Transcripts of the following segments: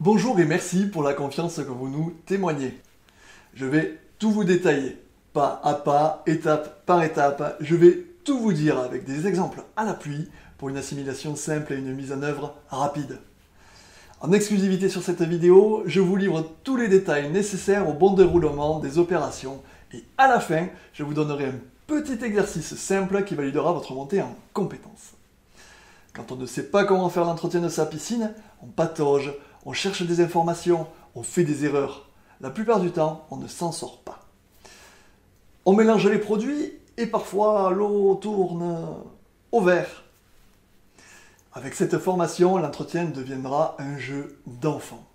Bonjour et merci pour la confiance que vous nous témoignez. Je vais tout vous détailler, pas à pas, étape par étape. Je vais tout vous dire avec des exemples à l'appui pour une assimilation simple et une mise en œuvre rapide. En exclusivité sur cette vidéo, je vous livre tous les détails nécessaires au bon déroulement des opérations et à la fin, je vous donnerai un petit exercice simple qui validera votre montée en compétences. Quand on ne sait pas comment faire l'entretien de sa piscine, on patauge, on cherche des informations, on fait des erreurs. La plupart du temps, on ne s'en sort pas. On mélange les produits et parfois l'eau tourne au vert. Avec cette formation, l'entretien deviendra un jeu d'enfant.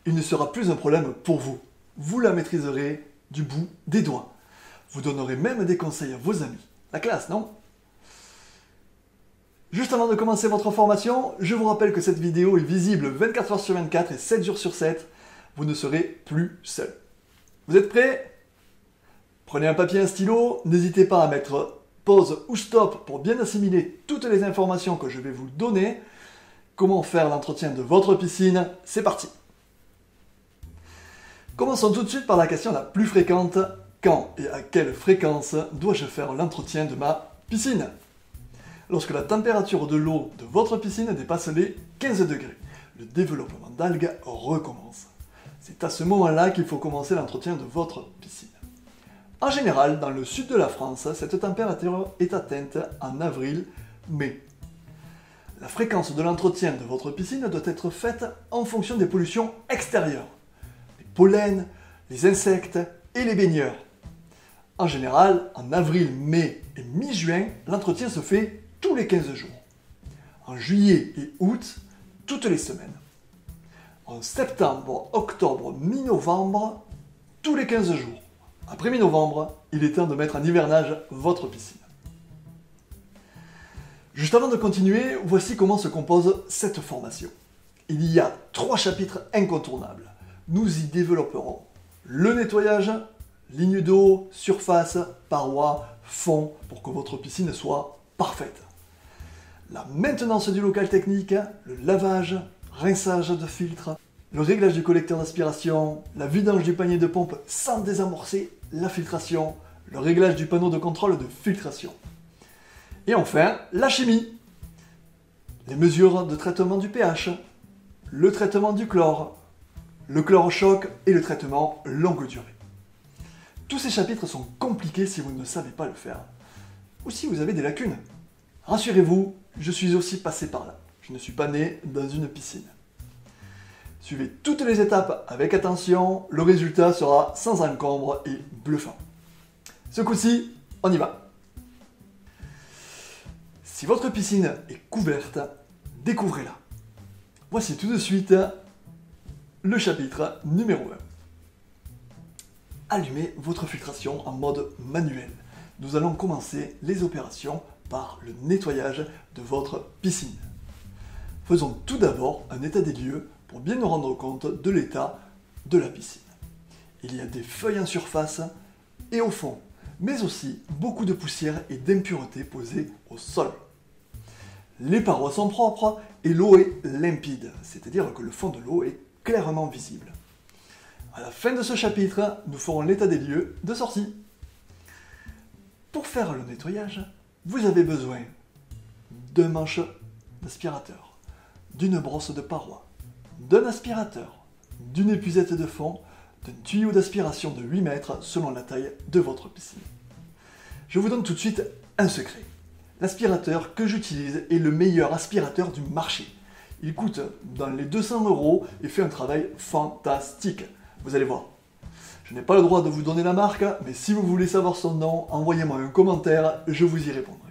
Il ne sera plus un problème pour vous. Vous la maîtriserez du bout des doigts. Vous donnerez même des conseils à vos amis. La classe, non ? Juste avant de commencer votre formation, je vous rappelle que cette vidéo est visible 24 heures sur 24 et 7 jours sur 7. Vous ne serez plus seul. Vous êtes prêts ? Prenez un papier et un stylo, n'hésitez pas à mettre pause ou stop pour bien assimiler toutes les informations que je vais vous donner. Comment faire l'entretien de votre piscine ? C'est parti. Commençons tout de suite par la question la plus fréquente. Quand et à quelle fréquence dois-je faire l'entretien de ma piscine ? Lorsque la température de l'eau de votre piscine dépasse les 15 degrés, le développement d'algues recommence. C'est à ce moment-là qu'il faut commencer l'entretien de votre piscine. En général, dans le sud de la France, cette température est atteinte en avril-mai. La fréquence de l'entretien de votre piscine doit être faite en fonction des pollutions extérieures, les pollens, les insectes et les baigneurs. En général, en avril, mai et mi-juin, l'entretien se fait tous les 15 jours. En juillet et août, toutes les semaines. En septembre, octobre, mi-novembre, tous les 15 jours. Après mi-novembre, il est temps de mettre en hivernage votre piscine. Juste avant de continuer, voici comment se compose cette formation. Il y a 3 chapitres incontournables. Nous y développerons le nettoyage, ligne d'eau, surface, parois, fond, pour que votre piscine soit parfaite. La maintenance du local technique, le lavage, rinçage de filtres, le réglage du collecteur d'aspiration, la vidange du panier de pompe sans désamorcer la filtration, le réglage du panneau de contrôle de filtration. Et enfin, la chimie, les mesures de traitement du pH, le traitement du chlore, le chlorochoc et le traitement longue durée. Tous ces chapitres sont compliqués si vous ne savez pas le faire, ou si vous avez des lacunes. Rassurez-vous, je suis aussi passé par là. Je ne suis pas né dans une piscine. Suivez toutes les étapes avec attention, le résultat sera sans encombre et bluffant. Ce coup-ci, on y va. Si votre piscine est couverte, découvrez-la. Voici tout de suite le chapitre numéro 1. Allumez votre filtration en mode manuel. Nous allons commencer les opérations par le nettoyage de votre piscine. Faisons tout d'abord un état des lieux pour bien nous rendre compte de l'état de la piscine. Il y a des feuilles en surface et au fond, mais aussi beaucoup de poussière et d'impuretés posées au sol. Les parois sont propres et l'eau est limpide, c'est-à-dire que le fond de l'eau est clairement visible. À la fin de ce chapitre, nous ferons l'état des lieux de sortie. Pour faire le nettoyage, vous avez besoin d'un manche d'aspirateur, d'une brosse de paroi, d'un aspirateur, d'une épuisette de fond, d'un tuyau d'aspiration de 8 mètres selon la taille de votre piscine. Je vous donne tout de suite un secret. L'aspirateur que j'utilise est le meilleur aspirateur du marché. Il coûte dans les 200 € et fait un travail fantastique. Vous allez voir. Je n'ai pas le droit de vous donner la marque, mais si vous voulez savoir son nom, envoyez-moi un commentaire, je vous y répondrai.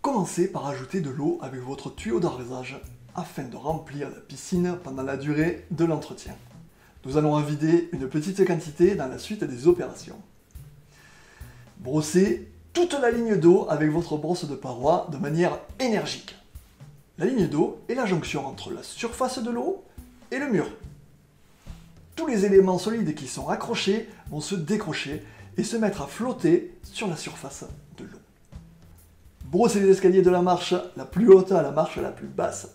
Commencez par ajouter de l'eau avec votre tuyau d'arrosage afin de remplir la piscine pendant la durée de l'entretien. Nous allons en vider une petite quantité dans la suite des opérations. Brossez toute la ligne d'eau avec votre brosse de paroi de manière énergique. La ligne d'eau est la jonction entre la surface de l'eau et le mur. Tous les éléments solides qui sont accrochés vont se décrocher et se mettre à flotter sur la surface de l'eau. Brossez les escaliers de la marche la plus haute à la marche la plus basse.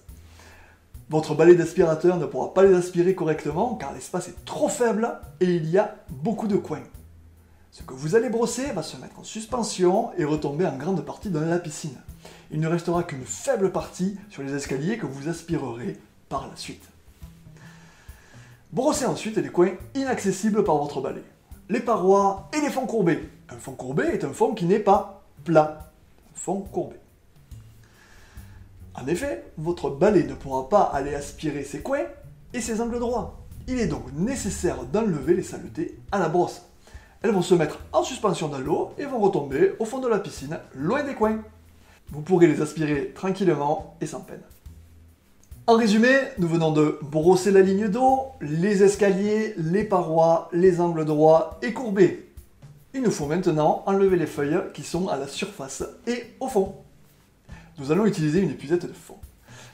Votre balai d'aspirateur ne pourra pas les aspirer correctement car l'espace est trop faible et il y a beaucoup de coins. Ce que vous allez brosser va se mettre en suspension et retomber en grande partie dans la piscine. Il ne restera qu'une faible partie sur les escaliers que vous aspirerez par la suite. Brossez ensuite les coins inaccessibles par votre balai. Les parois et les fonds courbés. Un fond courbé est un fond qui n'est pas plat. Un fond courbé. En effet, votre balai ne pourra pas aller aspirer ces coins et ces angles droits. Il est donc nécessaire d'enlever les saletés à la brosse. Elles vont se mettre en suspension dans l'eau et vont retomber au fond de la piscine, loin des coins. Vous pourrez les aspirer tranquillement et sans peine. En résumé, nous venons de brosser la ligne d'eau, les escaliers, les parois, les angles droits et courbés. Il nous faut maintenant enlever les feuilles qui sont à la surface et au fond. Nous allons utiliser une épuisette de fond.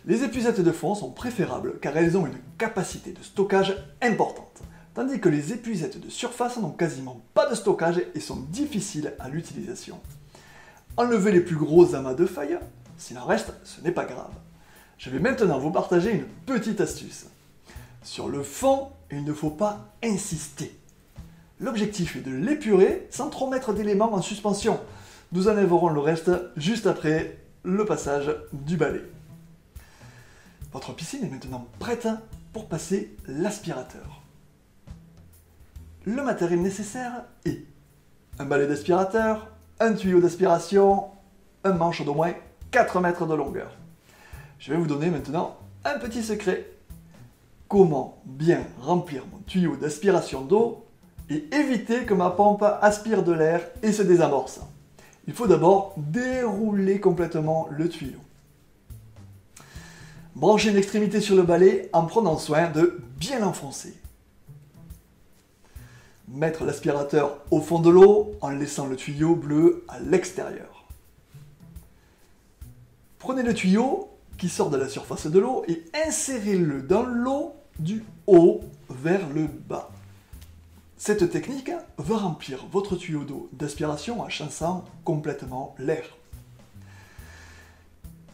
Les épuisettes de fond sont préférables car elles ont une capacité de stockage importante, tandis que les épuisettes de surface n'ont quasiment pas de stockage et sont difficiles à l'utilisation. Enlevez les plus gros amas de feuilles, s'il en reste, ce n'est pas grave. Je vais maintenant vous partager une petite astuce. Sur le fond, il ne faut pas insister. L'objectif est de l'épurer sans trop mettre d'éléments en suspension. Nous enlèverons le reste juste après le passage du balai. Votre piscine est maintenant prête pour passer l'aspirateur. Le matériel nécessaire est un balai d'aspirateur, un tuyau d'aspiration, un manche d'au moins 4 mètres de longueur. Je vais vous donner maintenant un petit secret. Comment bien remplir mon tuyau d'aspiration d'eau et éviter que ma pompe aspire de l'air et se désamorce. Il faut d'abord dérouler complètement le tuyau. Branchez une extrémité sur le balai en prenant soin de bien l'enfoncer. Mettre l'aspirateur au fond de l'eau en laissant le tuyau bleu à l'extérieur. Prenez le tuyau qui sort de la surface de l'eau et insérez-le dans l'eau du haut vers le bas. Cette technique va remplir votre tuyau d'eau d'aspiration en chassant complètement l'air.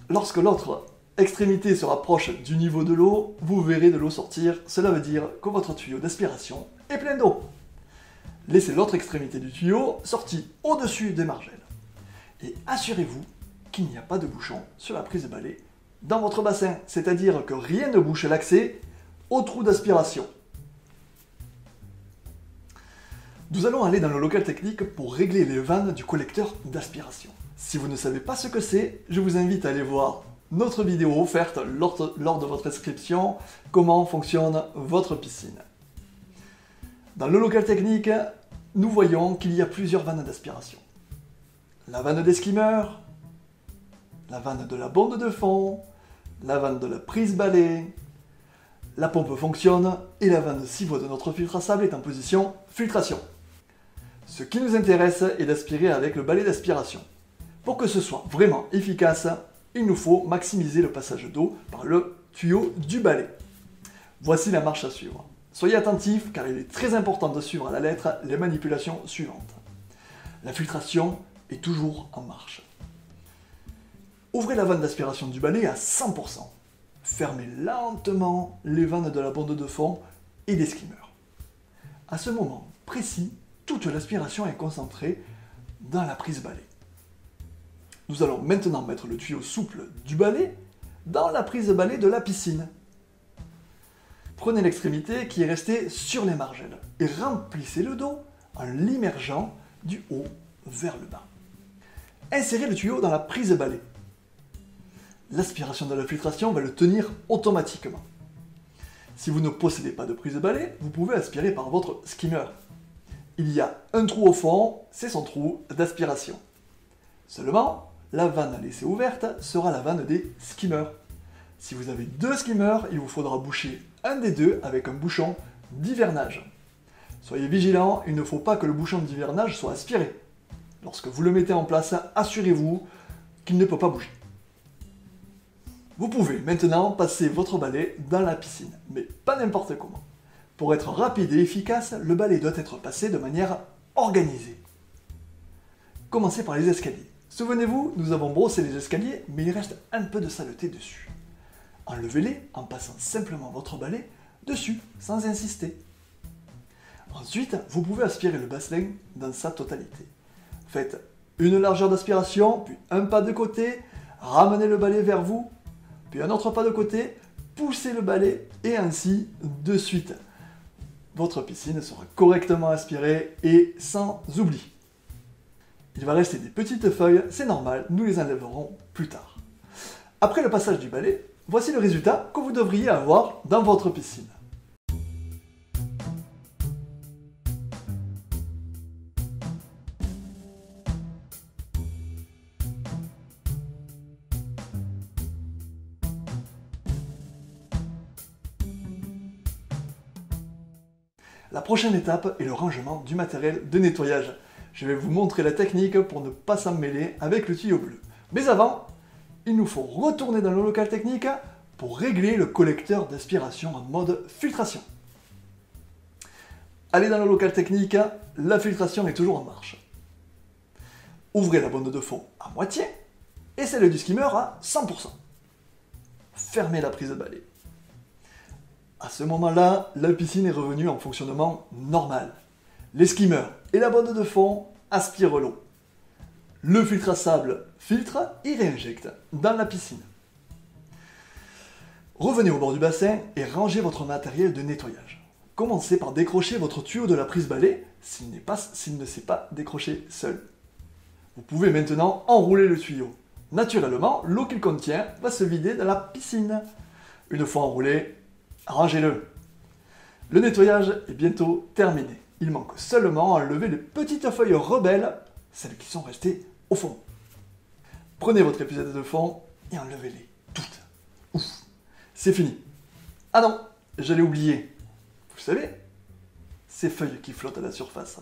Lorsque l'autre extrémité se rapproche du niveau de l'eau, vous verrez de l'eau sortir. Cela veut dire que votre tuyau d'aspiration est plein d'eau. Laissez l'autre extrémité du tuyau sortie au-dessus des margelles. Et assurez-vous qu'il n'y a pas de bouchon sur la prise de balai dans votre bassin, c'est-à-dire que rien ne bouche l'accès au trou d'aspiration. Nous allons aller dans le local technique pour régler les vannes du collecteur d'aspiration. Si vous ne savez pas ce que c'est, je vous invite à aller voir notre vidéo offerte lors de votre inscription, comment fonctionne votre piscine. Dans le local technique, nous voyons qu'il y a plusieurs vannes d'aspiration. La vanne des skimmers, la vanne de la bonde de fond, la vanne de la prise balai, la pompe fonctionne et la vanne civeau de notre filtre à sable est en position filtration. Ce qui nous intéresse est d'aspirer avec le balai d'aspiration. Pour que ce soit vraiment efficace, il nous faut maximiser le passage d'eau par le tuyau du balai. Voici la marche à suivre. Soyez attentifs car il est très important de suivre à la lettre les manipulations suivantes. La filtration est toujours en marche. Ouvrez la vanne d'aspiration du balai à 100%. Fermez lentement les vannes de la bonde de fond et des skimmers. À ce moment précis, toute l'aspiration est concentrée dans la prise balai. Nous allons maintenant mettre le tuyau souple du balai dans la prise balai de la piscine. Prenez l'extrémité qui est restée sur les margelles et remplissez le dos en l'immergeant du haut vers le bas. Insérez le tuyau dans la prise balai. L'aspiration de la filtration va le tenir automatiquement. Si vous ne possédez pas de prise balai, vous pouvez aspirer par votre skimmer. Il y a un trou au fond, c'est son trou d'aspiration. Seulement, la vanne laissée ouverte sera la vanne des skimmers. Si vous avez 2 skimmers, il vous faudra boucher un des deux avec un bouchon d'hivernage. Soyez vigilants, il ne faut pas que le bouchon d'hivernage soit aspiré. Lorsque vous le mettez en place, assurez-vous qu'il ne peut pas bouger. Vous pouvez maintenant passer votre balai dans la piscine, mais pas n'importe comment. Pour être rapide et efficace, le balai doit être passé de manière organisée. Commencez par les escaliers. Souvenez-vous, nous avons brossé les escaliers, mais il reste un peu de saleté dessus. Enlevez-les en passant simplement votre balai dessus, sans insister. Ensuite, vous pouvez aspirer le bassin dans sa totalité. Faites une largeur d'aspiration, puis un pas de côté, ramenez le balai vers vous, puis un autre pas de côté, poussez le balai et ainsi de suite. Votre piscine sera correctement aspirée et sans oubli. Il va rester des petites feuilles, c'est normal, nous les enlèverons plus tard. Après le passage du balai, voici le résultat que vous devriez avoir dans votre piscine. La prochaine étape est le rangement du matériel de nettoyage. Je vais vous montrer la technique pour ne pas s'en mêler avec le tuyau bleu. Mais avant, il nous faut retourner dans le local technique pour régler le collecteur d'aspiration en mode filtration. Allez dans le local technique, la filtration est toujours en marche. Ouvrez la bonde de fond à moitié et celle du skimmer à 100%. Fermez la prise de balai. À ce moment-là, la piscine est revenue en fonctionnement normal. Les skimmers et la bonde de fond aspirent l'eau. Le filtre à sable filtre et réinjecte dans la piscine. Revenez au bord du bassin et rangez votre matériel de nettoyage. Commencez par décrocher votre tuyau de la prise balai s'il ne s'est pas décroché seul. Vous pouvez maintenant enrouler le tuyau. Naturellement, l'eau qu'il contient va se vider dans la piscine. Une fois enroulé, rangez-le. Le nettoyage est bientôt terminé. Il manque seulement à enlever les petites feuilles rebelles, celles qui sont restées au fond. Prenez votre épuisette de fond et enlevez-les toutes. Ouf, c'est fini. Ah non, j'allais oublier. Vous savez, ces feuilles qui flottent à la surface,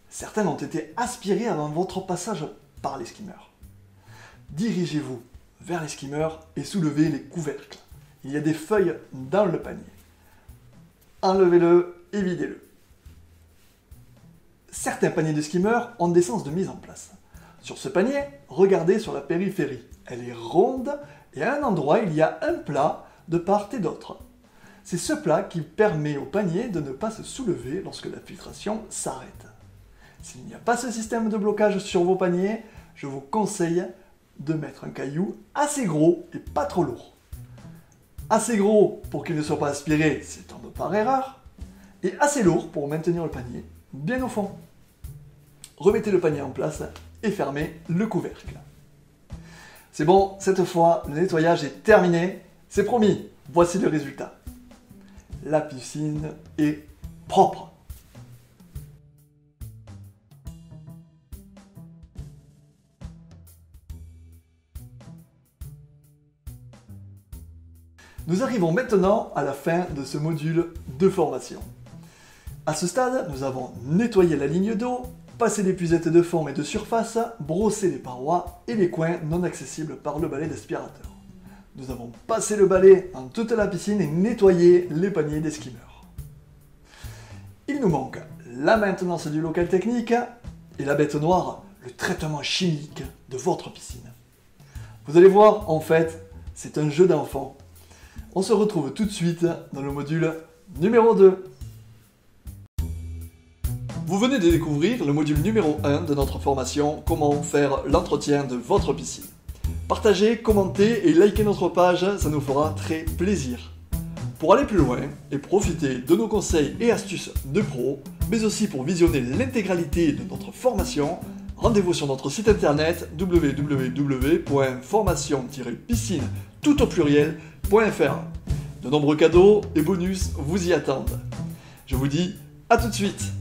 certaines ont été aspirées avant votre passage par les skimmers. Dirigez-vous vers les skimmers et soulevez les couvercles. Il y a des feuilles dans le panier. Enlevez-le et videz-le. Certains paniers de skimmers ont des sens de mise en place. Sur ce panier, regardez sur la périphérie. Elle est ronde et à un endroit, il y a un plat de part et d'autre. C'est ce plat qui permet au panier de ne pas se soulever lorsque la filtration s'arrête. S'il n'y a pas ce système de blocage sur vos paniers, je vous conseille de mettre un caillou assez gros et pas trop lourd. Assez gros pour qu'il ne soit pas aspiré s'il tombe par erreur, et assez lourd pour maintenir le panier bien au fond. Remettez le panier en place et fermez le couvercle. C'est bon, cette fois, le nettoyage est terminé. C'est promis, voici le résultat. La piscine est propre. Nous arrivons maintenant à la fin de ce module de formation. À ce stade, nous avons nettoyé la ligne d'eau, passé l'épuisette de fond et de surface, brossé les parois et les coins non accessibles par le balai d'aspirateur. Nous avons passé le balai en toute la piscine et nettoyé les paniers des skimmers. Il nous manque la maintenance du local technique et la bête noire, le traitement chimique de votre piscine. Vous allez voir, en fait, c'est un jeu d'enfant. On se retrouve tout de suite dans le module numéro 2. Vous venez de découvrir le module numéro 1 de notre formation « Comment faire l'entretien de votre piscine ». Partagez, commentez et likez notre page, ça nous fera très plaisir. Pour aller plus loin et profiter de nos conseils et astuces de pro, mais aussi pour visionner l'intégralité de notre formation, rendez-vous sur notre site internet www.formation-piscine.fr. De nombreux cadeaux et bonus vous y attendent. Je vous dis à tout de suite.